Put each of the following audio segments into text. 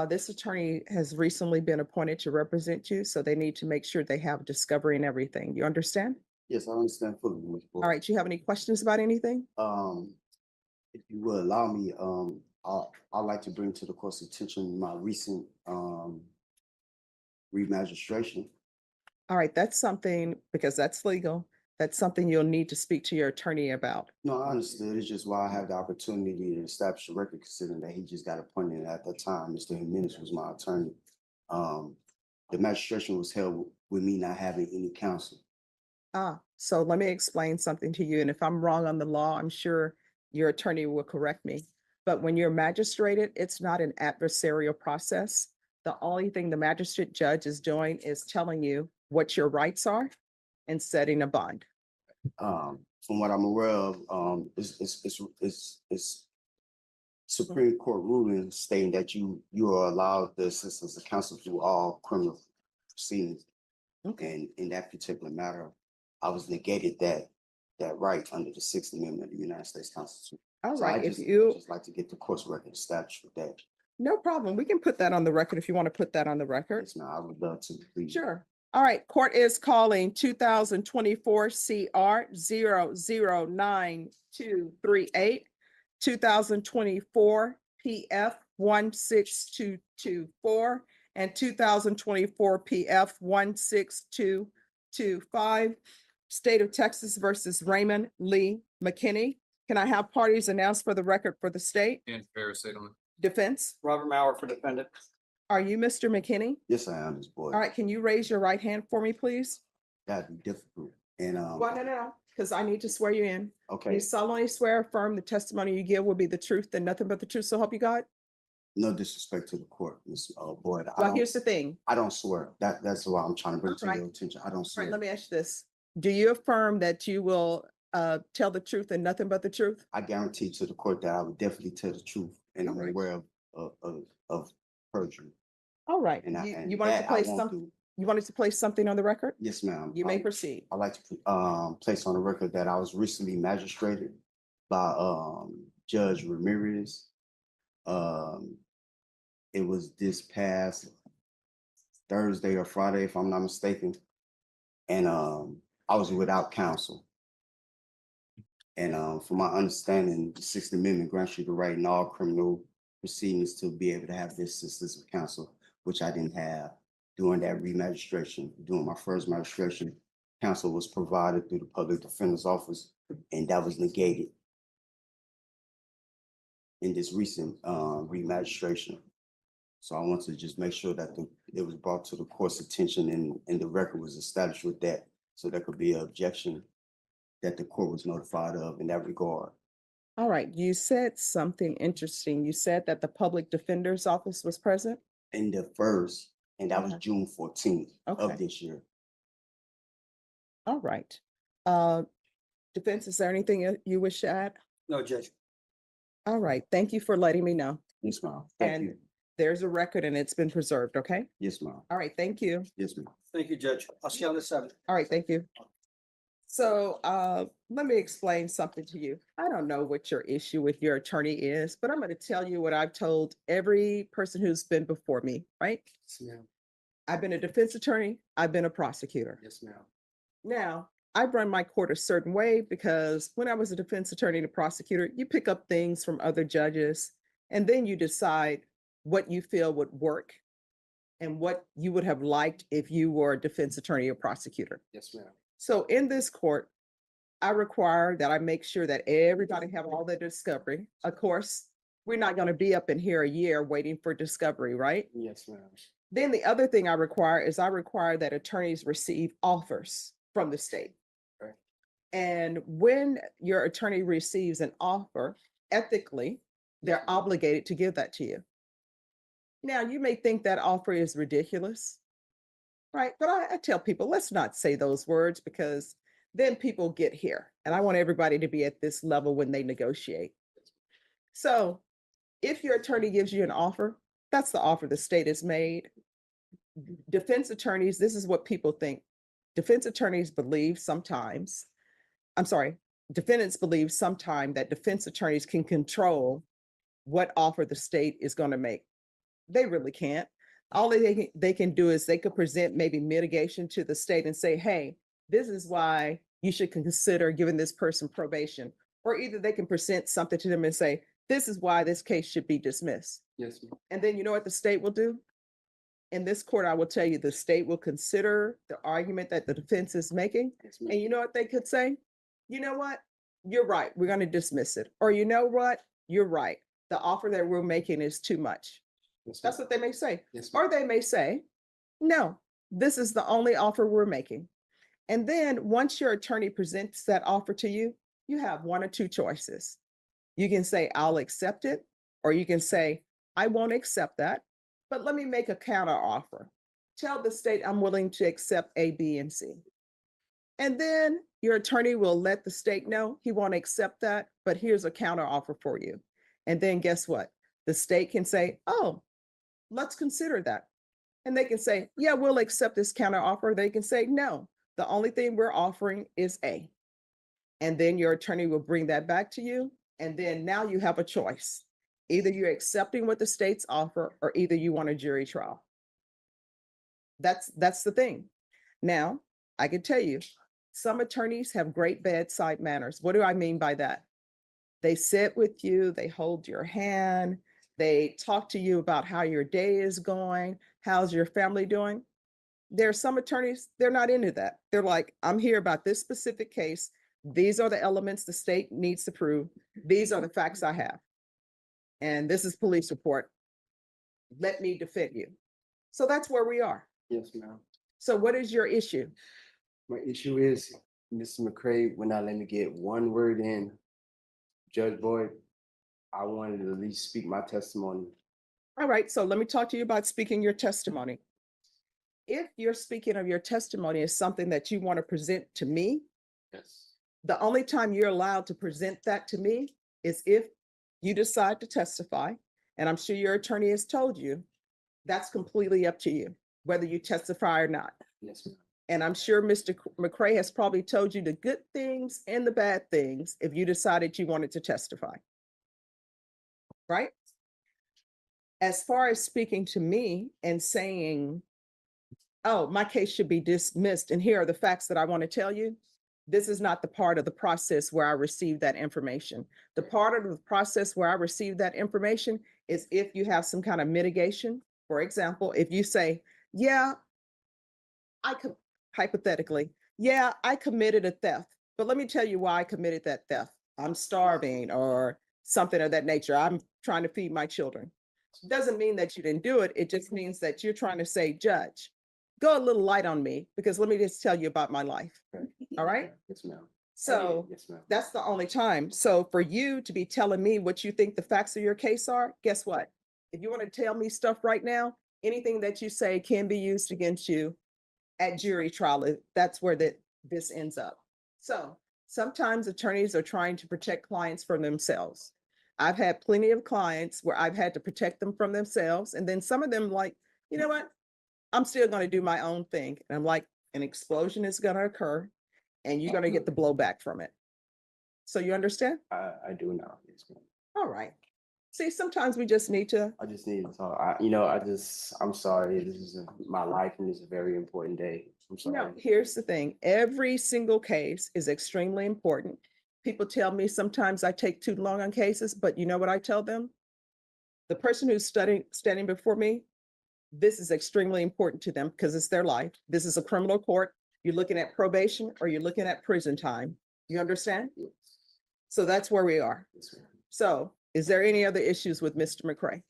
This attorney has recently been appointed to represent you, so they need to make sure they have discovery and everything. You understand? Yes, I understand fully, Ms. Boyd. All right, do you have any questions about anything? If you would allow me, I'd like to bring to the court's attention my recent remagistration. All right, that's something, because that's legal, that's something you'll need to speak to your attorney about. No, I understood. It's just why I have the opportunity to establish a record, considering that he just got appointed at that time. Mr. Jimenez was my attorney. The magistration was held with me not having any counsel. So let me explain something to you, and if I'm wrong on the law, I'm sure your attorney will correct me. But when you're magistrated, it's not an adversarial process. The only thing the magistrate judge is doing is telling you what your rights are and setting a bond. From what I'm aware of, it's Supreme Court ruling stating that you are allowed the assistance of counsel through all criminal proceedings. Okay. And in that particular matter, I was negated that right under the Sixth Amendment of the United States Constitution. All So right, I if just you, like to get the court's record established with that. no problem. We can put that on the record if you want to put that on the record. Yes, ma'am, I would love to, please. Sure. All right, court is calling 2024 CR 009238, 2024 PF 16224, and 2024 PF 16225. State of Texas versus Raymond Lee McKinney. Can I have parties announced for the record for the state? And fair settlement. Defense, Robert Mauer for defendant. are you Mr. McKinney? Yes, I am, Ms. Boyd. All right, can you raise your right hand for me, please? That'd be difficult. And Well, no, because I need to swear you in. okay, You solemnly swear, affirm the testimony you give will be the truth and nothing but the truth, so help you God? no disrespect to the court, Ms. Boyd. Well, here's the thing. I don't swear. That's why I'm trying to bring to Alright. your attention. I don't All swear. right, let me ask you this. Do you affirm that you will tell the truth and nothing but the truth? I guarantee to the court that I would definitely tell the truth, and I'm Alright. aware of perjury. All right, And you wanted to place something, you wanted to place something on the record? Yes, ma'am. You may proceed. I'd like to place on the record that I was recently magistrated by Judge Ramirez. It was this past Thursday or Friday, if I'm not mistaken. And I was without counsel. And from my understanding, the Sixth Amendment grants you the right in all criminal proceedings to be able to have the assistance of counsel, which I didn't have during that remagistration. During my first magistration, counsel was provided through the public defender's office, and that was negated in this recent remagistration. So I want to just make sure that it was brought to the court's attention and the record was established with that, so there could be an objection that the court was notified of in that regard. All right, you said something interesting. You said that the public defender's office was present? In the first, and that was Okay. June 14th Okay. of this year. All right. Defense, is there anything you wish to add? No, Judge. All right, thank you for letting me know. Yes, ma'am. Thank And you. there's a record and it's been preserved, okay? Yes, ma'am. All right, thank you. Yes, ma'am. Thank you, Judge. I'll see you on the 7th. All right, thank you. So let me explain something to you. I don't know what your issue with your attorney is, but I'm going to tell you what I've told every person who's been before me, right? Yes, ma'am. I've been a defense attorney. I've been a prosecutor. Yes, ma'am. Now, I run my court a certain way because when I was a defense attorney and a prosecutor, you pick up things from other judges and then you decide what you feel would work and what you would have liked if you were a defense attorney or prosecutor. Yes, ma'am. So in this court, I require that I make sure that everybody have all their discovery. Of course, we're not going to be up in here a year waiting for discovery, right? Yes, ma'am. Then the other thing I require that attorneys receive offers from the state. Right. And when your attorney receives an offer, ethically, they're obligated to give that to you. Now, you may think that offer is ridiculous, right? But I tell people, let's not say those words because then people get here. And I want everybody to be at this level when they negotiate. So if your attorney gives you an offer, that's the offer the state has made. Defense attorneys, this is what people think. Defense attorneys believe sometimes, defendants believe sometimes that defense attorneys can control what offer the state is going to make. They really can't. All they can do is they could present maybe mitigation to the state and say, hey, this is why you should consider giving this person probation. Or either they can present something to them and say, this is why this case should be dismissed. Yes, ma'am. And then you know what the state will do? In this court, I will tell you, the state will consider the argument that the defense is making. Yes, ma'am. And you know what they could say? You know what? You're right. We're going to dismiss it. Or you know what? You're right. The offer that we're making is too much. Yes, That's ma'am. what they may say. Yes, ma'am. Or they may say, no, this is the only offer we're making. And then once your attorney presents that offer to you, you have one or two choices. You can say, I'll accept it, or you can say, I won't accept that, but let me make a counter offer. Tell the state I'm willing to accept A, B, and C. And then your attorney will let the state know he won't accept that, but here's a counter offer for you. And then guess what? The state can say, oh, let's consider that. And they can say, yeah, we'll accept this counter offer. They can say, no, the only thing we're offering is A. And then your attorney will bring that back to you. And then now you have a choice. Either you're accepting what the state's offer, or either you want a jury trial. That's the thing. Now, I can tell you, some attorneys have great bedside manners. What do I mean by that? They sit with you, they hold your hand, they talk to you about how your day is going, how's your family doing. There are some attorneys, they're not into that. They're like, I'm here about this specific case. These are the elements the state needs to prove. These are the facts I have. And this is police report. Let me defend you. So that's where we are. Yes, ma'am. So what is your issue? My issue is Mr. McCray would not let me get one word in. Judge Boyd, I wanted to at least speak my testimony. All right, so let me talk to you about speaking your testimony. If you're speaking of your testimony is something that you want to present to me, Yes. the only time you're allowed to present that to me is if you decide to testify. And I'm sure your attorney has told you, that's completely up to you, whether you testify or not. Yes, ma'am. And I'm sure Mr. McCray has probably told you the good things and the bad things if you decided you wanted to testify. Right? As far as speaking to me and saying, oh, my case should be dismissed, and here are the facts that I want to tell you, this is not the part of the process where I received that information. The part of the process where I received that information is if you have some kind of mitigation. For example, if you say, yeah, I could hypothetically, yeah, I committed a theft, but let me tell you why I committed that theft. I'm starving or something of that nature. I'm trying to feed my children. Doesn't mean that you didn't do it. It just means that you're trying to say, Judge, go a little light on me because let me just tell you about my life. All right. Yes, ma'am. So Yes, ma'am. that's the only time. So for you to be telling me what you think the facts of your case are, guess what? If you want to tell me stuff right now, anything that you say can be used against you at jury trial. That's where this ends up. So sometimes attorneys are trying to protect clients from themselves. I've had plenty of clients where I've had to protect them from themselves. And then some of them like, you know what? I'm still going to do my own thing. And I'm like, an explosion is going to occur and you're going to get the blowback from it. So you understand? I do now. Yes, ma'am. All right. See, sometimes we just need to, I just need to talk. I'm sorry. This is my life and this is a very important day. I'm sorry. no, here's the thing. Every single case is extremely important. People tell me sometimes I take too long on cases, but you know what I tell them? The person who's standing before me, this is extremely important to them because it's their life. This is a criminal court. You're looking at probation or you're looking at prison time. You understand? Yes. So that's where we are. Yes, ma'am. So is there any other issues with Mr. McCray?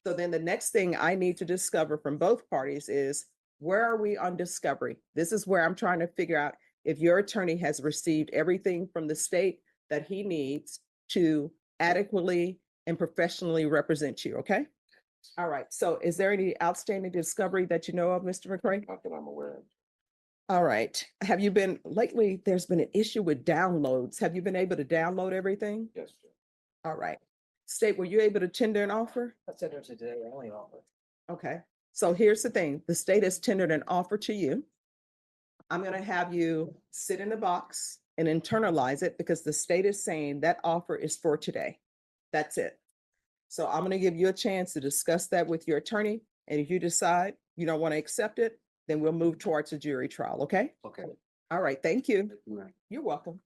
So then the next thing I need to discover from both parties is where are we on discovery? This is where I'm trying to figure out if your attorney has received everything from the state that he needs to adequately and professionally represent you, okay? All right, so is there any outstanding discovery that you know of, Mr. McCray? Not that I'm aware of. All right, have you been, lately, there's been an issue with downloads. Have you been able to download everything? Yes, sir. All right. State, were you able to tender an offer? I said her today, I only offer. Okay, so here's the thing. The state has tendered an offer to you. I'm gonna have you sit in the box and internalize it because the state is saying that offer is for today. That's it. So I'm going to give you a chance to discuss that with your attorney. And if you decide you don't want to accept it, then we'll move towards a jury trial. Okay? Okay. All right. Thank you. Thank you, ma'am. You're welcome.